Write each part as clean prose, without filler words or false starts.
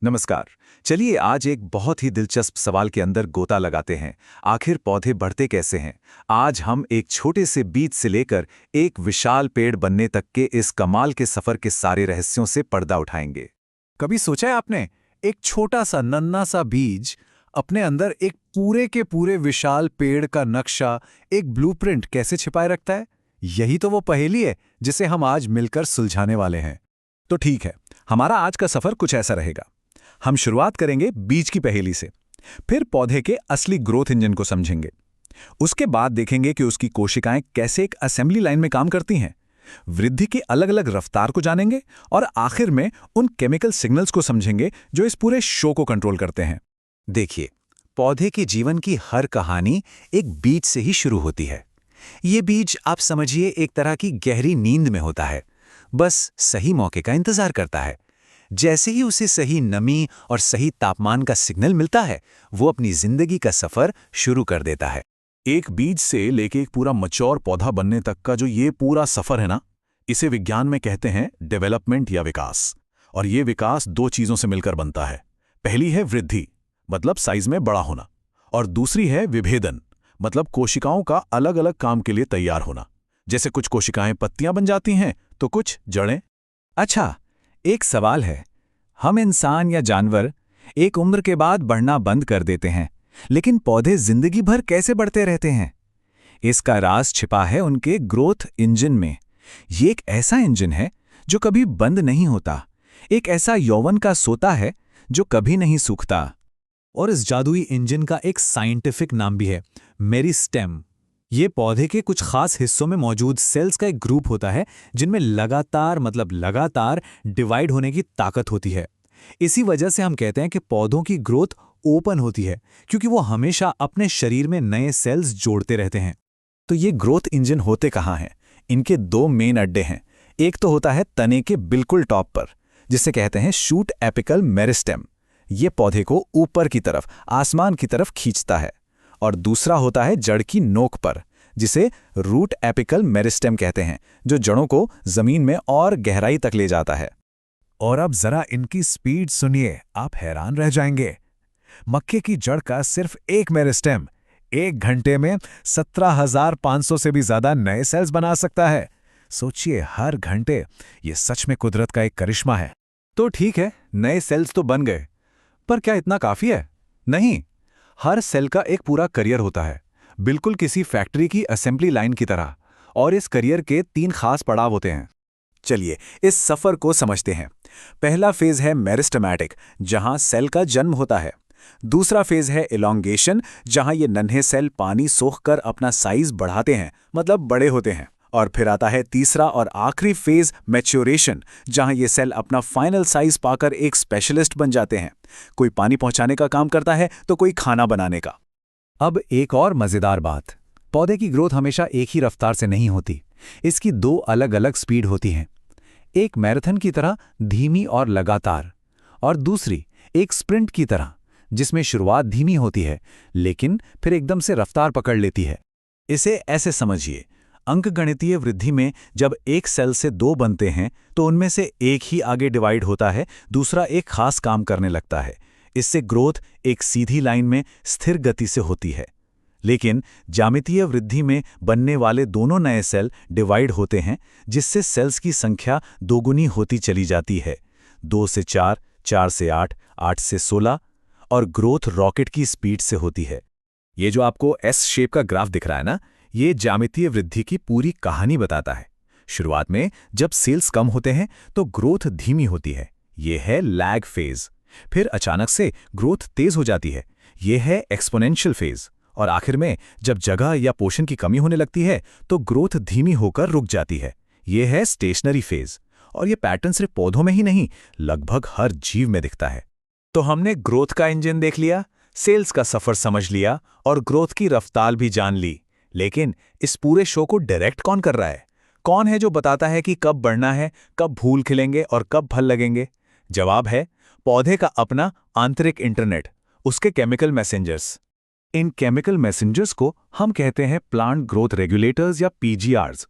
नमस्कार। चलिए आज एक बहुत ही दिलचस्प सवाल के अंदर गोता लगाते हैं। आखिर पौधे बढ़ते कैसे हैं? आज हम एक छोटे से बीज से लेकर एक विशाल पेड़ बनने तक के इस कमाल के सफर के सारे रहस्यों से पर्दा उठाएंगे। कभी सोचा है आपने, एक छोटा सा नन्हा सा बीज अपने अंदर एक पूरे के पूरे विशाल पेड़ का नक्शा, एक ब्लूप्रिंट कैसे छिपाए रखता है? यही तो वो पहेली है जिसे हम आज मिलकर सुलझाने वाले हैं। तो ठीक है, हमारा आज का सफर कुछ ऐसा रहेगा। हम शुरुआत करेंगे बीज की पहेली से, फिर पौधे के असली ग्रोथ इंजन को समझेंगे। उसके बाद देखेंगे कि उसकी कोशिकाएं कैसे एक असेंबली लाइन में काम करती हैं, वृद्धि की अलग अलग रफ्तार को जानेंगे और आखिर में उन केमिकल सिग्नल्स को समझेंगे जो इस पूरे शो को कंट्रोल करते हैं। देखिए, पौधे के जीवन की हर कहानी एक बीज से ही शुरू होती है। ये बीज आप समझिए एक तरह की गहरी नींद में होता है, बस सही मौके का इंतजार करता है। जैसे ही उसे सही नमी और सही तापमान का सिग्नल मिलता है, वो अपनी जिंदगी का सफर शुरू कर देता है। एक बीज से लेके एक पूरा मैच्योर पौधा बनने तक का जो ये पूरा सफर है ना, इसे विज्ञान में कहते हैं डेवलपमेंट या विकास। और ये विकास दो चीजों से मिलकर बनता है। पहली है वृद्धि, मतलब साइज में बड़ा होना, और दूसरी है विभेदन, मतलब कोशिकाओं का अलग अलग काम के लिए तैयार होना। जैसे कुछ कोशिकाएं पत्तियां बन जाती हैं तो कुछ जड़ें। अच्छा, एक सवाल है, हम इंसान या जानवर एक उम्र के बाद बढ़ना बंद कर देते हैं, लेकिन पौधे जिंदगी भर कैसे बढ़ते रहते हैं? इसका राज छिपा है उनके ग्रोथ इंजन में। ये एक ऐसा इंजन है जो कभी बंद नहीं होता, एक ऐसा यौवन का सोता है जो कभी नहीं सूखता। और इस जादुई इंजन का एक साइंटिफिक नाम भी है, मेरिस्टेम। ये पौधे के कुछ खास हिस्सों में मौजूद सेल्स का एक ग्रुप होता है जिनमें लगातार डिवाइड होने की ताकत होती है। इसी वजह से हम कहते हैं कि पौधों की ग्रोथ ओपन होती है, क्योंकि वो हमेशा अपने शरीर में नए सेल्स जोड़ते रहते हैं। तो ये ग्रोथ इंजन होते कहाँ हैं? इनके दो मेन अड्डे हैं। एक तो होता है तने के बिल्कुल टॉप पर, जिसे कहते हैं शूट एपिकल मेरिस्टेम। ये पौधे को ऊपर की तरफ, आसमान की तरफ खींचता है। और दूसरा होता है जड़ की नोक पर, जिसे रूट एपिकल मेरिस्टेम कहते हैं, जो जड़ों को जमीन में और गहराई तक ले जाता है। और अब जरा इनकी स्पीड सुनिए, आप हैरान रह जाएंगे। मक्के की जड़ का सिर्फ एक मेरिस्टेम 1 घंटे में 17,500 से भी ज्यादा नए सेल्स बना सकता है। सोचिए, हर घंटे। ये सच में कुदरत का एक करिश्मा है। तो ठीक है, नए सेल्स तो बन गए, पर क्या इतना काफी है? नहीं, हर सेल का एक पूरा करियर होता है, बिल्कुल किसी फैक्ट्री की असेंबली लाइन की तरह। और इस करियर के 3 खास पड़ाव होते हैं। चलिए इस सफर को समझते हैं। पहला फेज है मेरिस्टेमैटिक, जहां सेल का जन्म होता है। दूसरा फेज है इलॉन्गेशन, जहां ये नन्हे सेल पानी सोखकर अपना साइज बढ़ाते हैं, मतलब बड़े होते हैं। और फिर आता है तीसरा और आखिरी फेज मैच्योरेशन, जहां ये सेल अपना फाइनल साइज पाकर एक स्पेशलिस्ट बन जाते हैं। कोई पानी पहुंचाने का काम करता है तो कोई खाना बनाने का। अब एक और मजेदार बात, पौधे की ग्रोथ हमेशा एक ही रफ्तार से नहीं होती। इसकी 2 अलग अलग स्पीड होती हैं। एक मैराथन की तरह धीमी और लगातार, और दूसरी एक स्प्रिंट की तरह, जिसमें शुरुआत धीमी होती है लेकिन फिर एकदम से रफ्तार पकड़ लेती है। इसे ऐसे समझिए, अंकगणितीय वृद्धि में जब एक सेल से 2 बनते हैं तो उनमें से एक ही आगे डिवाइड होता है, दूसरा एक खास काम करने लगता है। इससे ग्रोथ एक सीधी लाइन में स्थिर गति से होती है। लेकिन ज्यामितीय वृद्धि में बनने वाले दोनों नए सेल डिवाइड होते हैं, जिससे सेल्स की संख्या दोगुनी होती चली जाती है। 2 से 4, 4 से 8, 8 से 16, और ग्रोथ रॉकेट की स्पीड से होती है। ये जो आपको एस शेप का ग्राफ दिख रहा है ना, ये ज्यामितीय वृद्धि की पूरी कहानी बताता है। शुरुआत में जब सेल्स कम होते हैं तो ग्रोथ धीमी होती है, ये है लैग फेज। फिर अचानक से ग्रोथ तेज हो जाती है, ये है एक्सपोनेंशियल फेज। और आखिर में जब जगह या पोषण की कमी होने लगती है तो ग्रोथ धीमी होकर रुक जाती है, ये है स्टेशनरी फेज। और ये पैटर्न सिर्फ पौधों में ही नहीं, लगभग हर जीव में दिखता है। तो हमने ग्रोथ का इंजन देख लिया, सेल्स का सफर समझ लिया और ग्रोथ की रफ्तार भी जान ली। लेकिन इस पूरे शो को डायरेक्ट कौन कर रहा है? कौन है जो बताता है कि कब बढ़ना है, कब फूल खिलेंगे और कब फल लगेंगे? जवाब है पौधे का अपना आंतरिक इंटरनेट, उसके केमिकल मैसेंजर्स। इन केमिकल मैसेंजर्स को हम कहते हैं प्लांट ग्रोथ रेगुलेटर्स या पीजीआरस।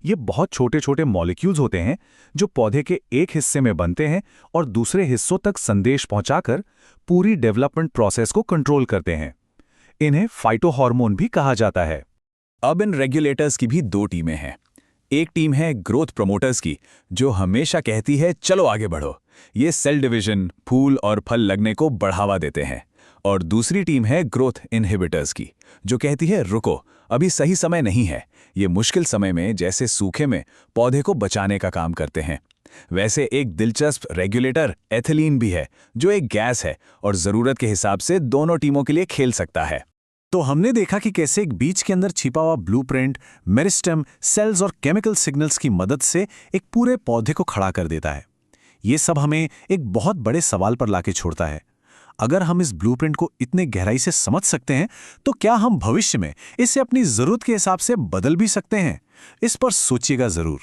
ये बहुत छोटे छोटे मॉलिक्यूल्स होते हैं जो पौधे के एक हिस्से में बनते हैं और दूसरे हिस्सों तक संदेश पहुंचाकर पूरी डेवलपमेंट प्रोसेस को कंट्रोल करते हैं। इन्हें फाइटोहार्मोन भी कहा जाता है। अब इन रेगुलेटर्स की भी दो टीमें हैं। एक टीम है ग्रोथ प्रमोटर्स की, जो हमेशा कहती है चलो आगे बढ़ो। ये सेल डिवीजन, फूल और फल लगने को बढ़ावा देते हैं। और दूसरी टीम है ग्रोथ इनहिबिटर्स की, जो कहती है रुको, अभी सही समय नहीं है। ये मुश्किल समय में, जैसे सूखे में, पौधे को बचाने का काम करते हैं। वैसे एक दिलचस्प रेगुलेटर एथिलीन भी है, जो एक गैस है और ज़रूरत के हिसाब से दोनों टीमों के लिए खेल सकता है। तो हमने देखा कि कैसे एक बीज के अंदर छिपा हुआ ब्लूप्रिंट मेरिस्टेम, सेल्स और केमिकल सिग्नल्स की मदद से एक पूरे पौधे को खड़ा कर देता है। ये सब हमें एक बहुत बड़े सवाल पर लाके छोड़ता है। अगर हम इस ब्लूप्रिंट को इतने गहराई से समझ सकते हैं, तो क्या हम भविष्य में इसे अपनी जरूरत के हिसाब से बदल भी सकते हैं? इस पर सोचिएगा जरूर।